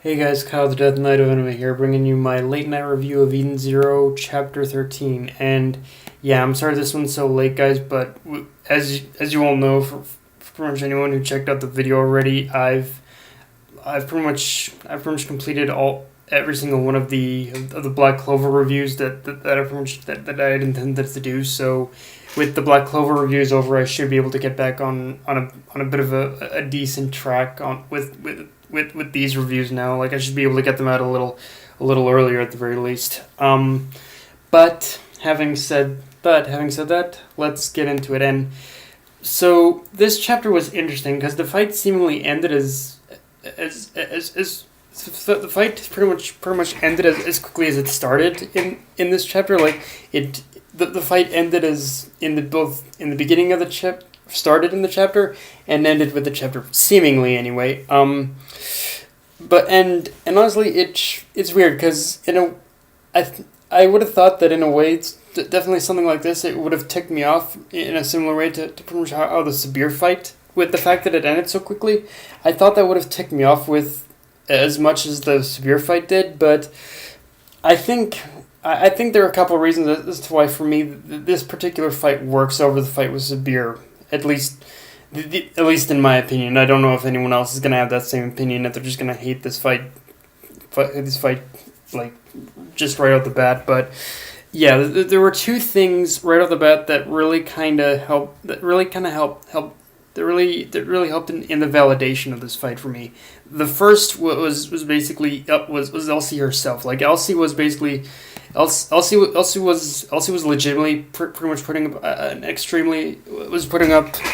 Hey guys, Kyle the Death Knight of Anime here, bringing you my late night review of Eden Zero, Chapter 13. And yeah, I'm sorry this one's so late, guys, but as you all know, for pretty much anyone who checked out the video already, I've pretty much completed every single one of the Black Clover reviews that I had intended to do. So with the Black Clover reviews over, I should be able to get back on a bit of a decent track on with these reviews now. Like, I should be able to get them out a little earlier at the very least. But having said that, let's get into it. And so this chapter was interesting because the fight seemingly ended as the fight pretty much ended as quickly as it started in this chapter. Like, the fight ended as in the beginning of the chapter, started in the chapter and ended with the chapter, seemingly anyway. But honestly, it's weird because I would have thought that in a way, it's definitely something like this, it would have ticked me off in a similar way to pretty much how the Sabir fight, with the fact that it ended so quickly. I thought that would have ticked me off with as much as the Sabir fight did, but I think there are a couple of reasons as to why, for me, this particular fight works over the fight with Sabir. At least in my opinion. I don't know if anyone else is gonna have that same opinion. That they're just gonna hate this fight, like, just right out the bat. But yeah, there were two things right off the bat that really kind of helped. That really helped in the validation of this fight for me. The first was basically was Elsie herself. Like, Elsie was basically Elsie was legitimately pretty much putting up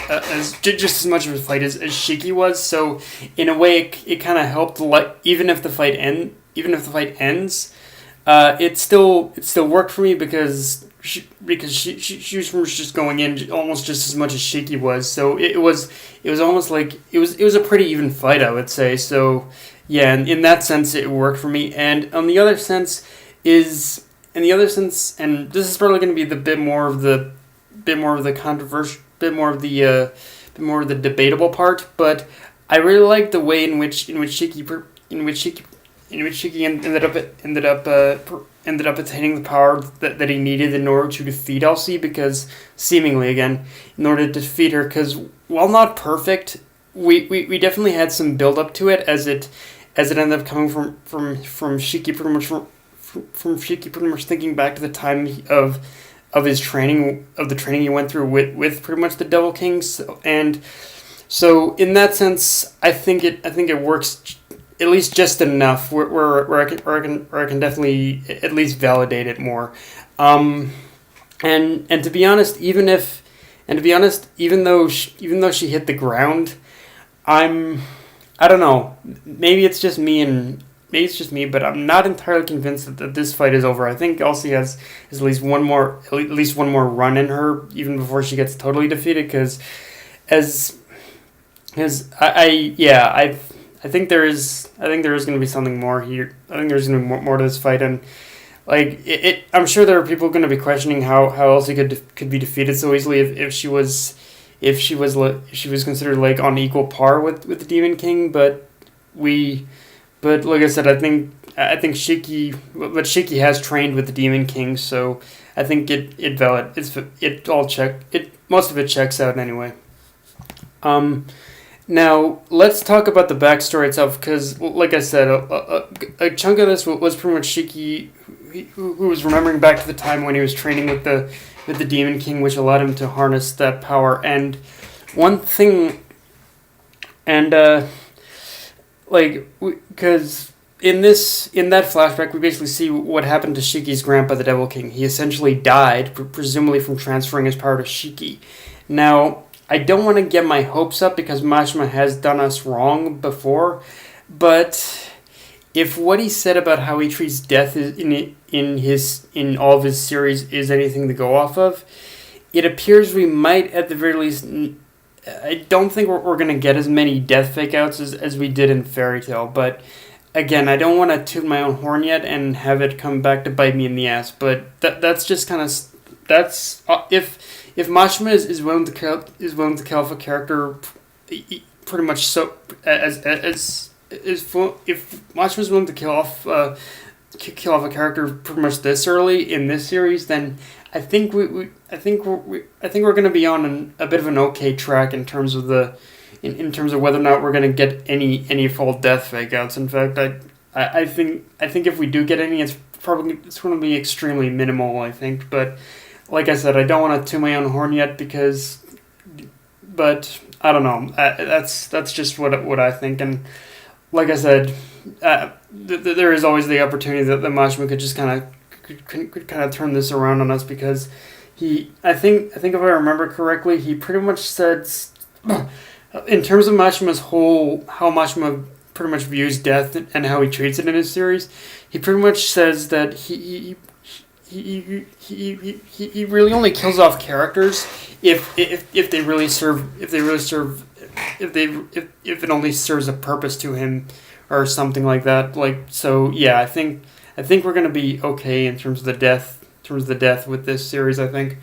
as just as much of a fight as Shiki was. So in a way, it kind of helped. Like, even if the fight ends, it still worked for me because she was just going in almost just as much as Shiki was. So it was almost like it was a pretty even fight, I would say. So yeah, in that sense, it worked for me. And on the other sense, and this is probably going to be the bit more of the controversial, bit more of the debatable part. But I really like the way in which Shiki ended up attaining the power that he needed in order to defeat Elsie, because seemingly, again, in order to defeat her, because while not perfect, we definitely had some build up to it as it ended up coming from Shiki pretty much thinking back to the time of his training, of the training he went through with pretty much the Devil Kings. And so in that sense, I think it works at least just enough where I can definitely at least validate it more. And to be honest, even though she hit the ground, I don't know. Maybe it's just me, but I'm not entirely convinced that this fight is over. I think Elsie has at least one more run in her, even before she gets totally defeated. Because I think there is going to be something more here. I think there's going to be more to this fight, and like I'm sure there are people going to be questioning how Elsie could be defeated so easily if she was considered like on equal par with the Demon King. But like I said, I think Shiki has trained with the Demon King, so I think most of it checks out anyway. Now, let's talk about the backstory itself, because, like I said, a chunk of this was pretty much Shiki, who was remembering back to the time when he was training with the Demon King, which allowed him to harness that power. And one thing, because in that flashback, we basically see what happened to Shiki's grandpa, the Devil King. He essentially died, presumably from transferring his power to Shiki. Now, I don't want to get my hopes up because Mashima has done us wrong before, but if what he said about how he treats death in all of his series is anything to go off of, it appears we might, at the very least, I don't think we're going to get as many death fake outs as we did in Fairy Tail, but again, I don't want to toot my own horn yet and have it come back to bite me in the ass, but that's just kind of, that's, if Mashima is willing to kill off a character pretty much so as if Machima's willing to kill off a character pretty much this early in this series, then I think we're going to be on a bit of an okay track in terms of in terms of whether or not we're going to get any full death fake outs. In fact, I think if we do get any, it's going to be extremely minimal. I think, but like I said, I don't want to toot my own horn yet but I don't know. That's just what I think, and like I said, there is always the opportunity that the Mashima could just kind of turn this around on us, because I think if I remember correctly, he pretty much said, in terms of how Mashima pretty much views death and how he treats it in his series, he pretty much says that he really only kills off characters if it only serves a purpose to him or something like that. Like, so yeah, I think we're gonna be okay in terms of the death with this series, I think.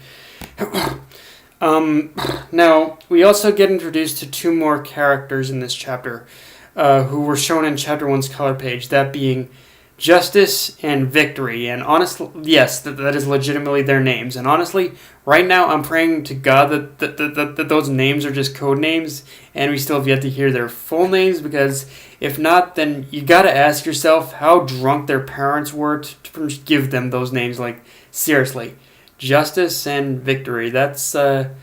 Now we also get introduced to two more characters in this chapter, who were shown in chapter 1's color page, that being Justice and Victory. And honestly, yes, that is legitimately their names. And honestly, right now I'm praying to God that those names are just code names and we still have yet to hear their full names, because if not, then you gotta ask yourself how drunk their parents were to give them those names. Like, seriously, Justice and Victory, that's a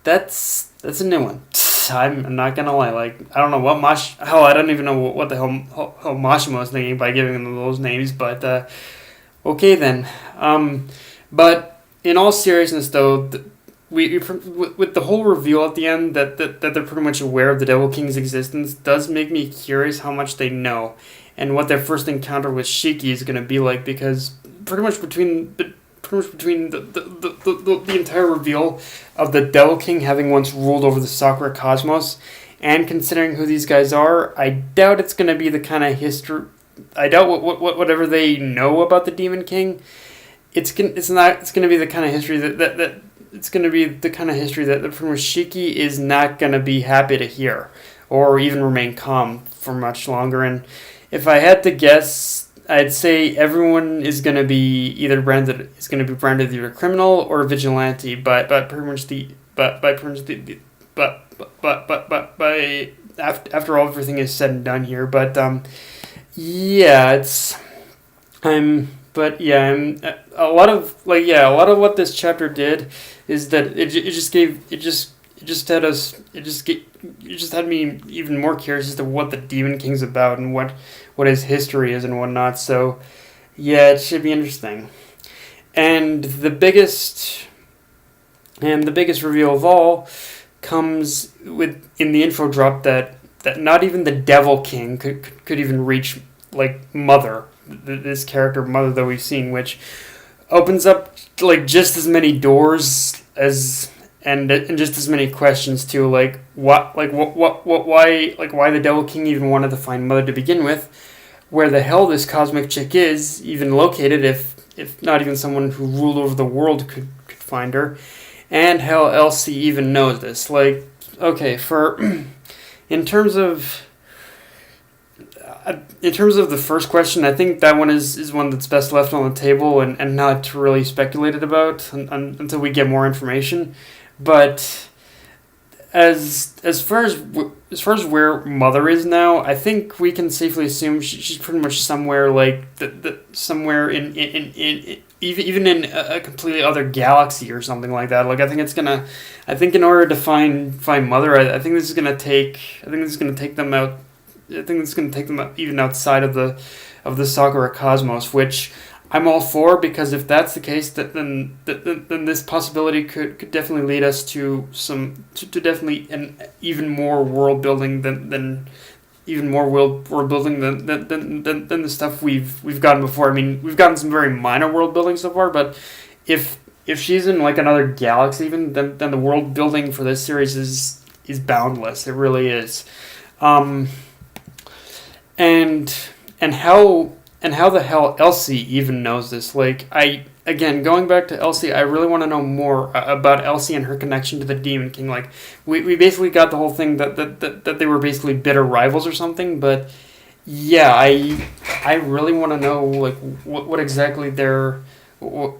new one. I'm not gonna lie. Like, I don't know what I don't even know what the hell Mashima was thinking by giving them those names. But okay then. But in all seriousness, though, with the whole reveal at the end that they're pretty much aware of the Devil King's existence, does make me curious how much they know and what their first encounter with Shiki is gonna be like, because pretty much between the entire reveal of the Devil King having once ruled over the Sakura Cosmos, and considering who these guys are, I doubt it's going to be the kind of history. I doubt whatever they know about the Demon King, it's going to be the kind of history that it's going to be the kind of history that pretty much Shiki is not going to be happy to hear, or even remain calm for much longer. And if I had to guess, I'd say everyone is going to be branded either criminal or vigilante, but after everything is said and done here. But yeah, I'm a lot of what this chapter did is that it just had me even more curious as to what the Demon King's about and what his history is and whatnot. So yeah, it should be interesting. And the biggest reveal of all comes in the intro drop that not even the Devil King could even reach, like, Mother, this character Mother that we've seen, which opens up like just as many doors and just as many questions too, like why the Devil King even wanted to find Mother to begin with, where the hell this cosmic chick is even located if not even someone who ruled over the world could find her, and how Elsie even knows this. Like, okay, in terms of the first question, I think that one is one that's best left on the table and not really speculated about until we get more information. But as far as where Mother is now, I think we can safely assume she's pretty much somewhere like somewhere in even in a completely other galaxy or something like that. Like, I think in order to find Mother, I think this is gonna take them out. I think it's going to take them out even outside of the Sakura Cosmos, which I'm all for, because if that's the case, then this possibility could definitely lead us to definitely an even more world building than the stuff we've gotten before. I mean, we've gotten some very minor world building so far, but if she's in like another galaxy, even then the world building for this series is boundless. It really is. And how the hell Elsie even knows this? Like, again, going back to Elsie, I really want to know more about Elsie and her connection to the Demon King. Like, we basically got the whole thing that they were basically bitter rivals or something, but yeah, I really want to know, like, what exactly their,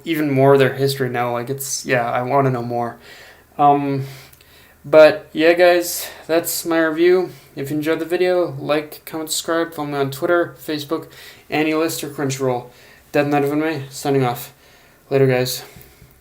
even more their history now. Like, I want to know more. But yeah, guys, that's my review. If you enjoyed the video, like, comment, subscribe, follow me on Twitter, Facebook, AniList, or Crunchyroll. Dead Night of Me, signing off. Later, guys.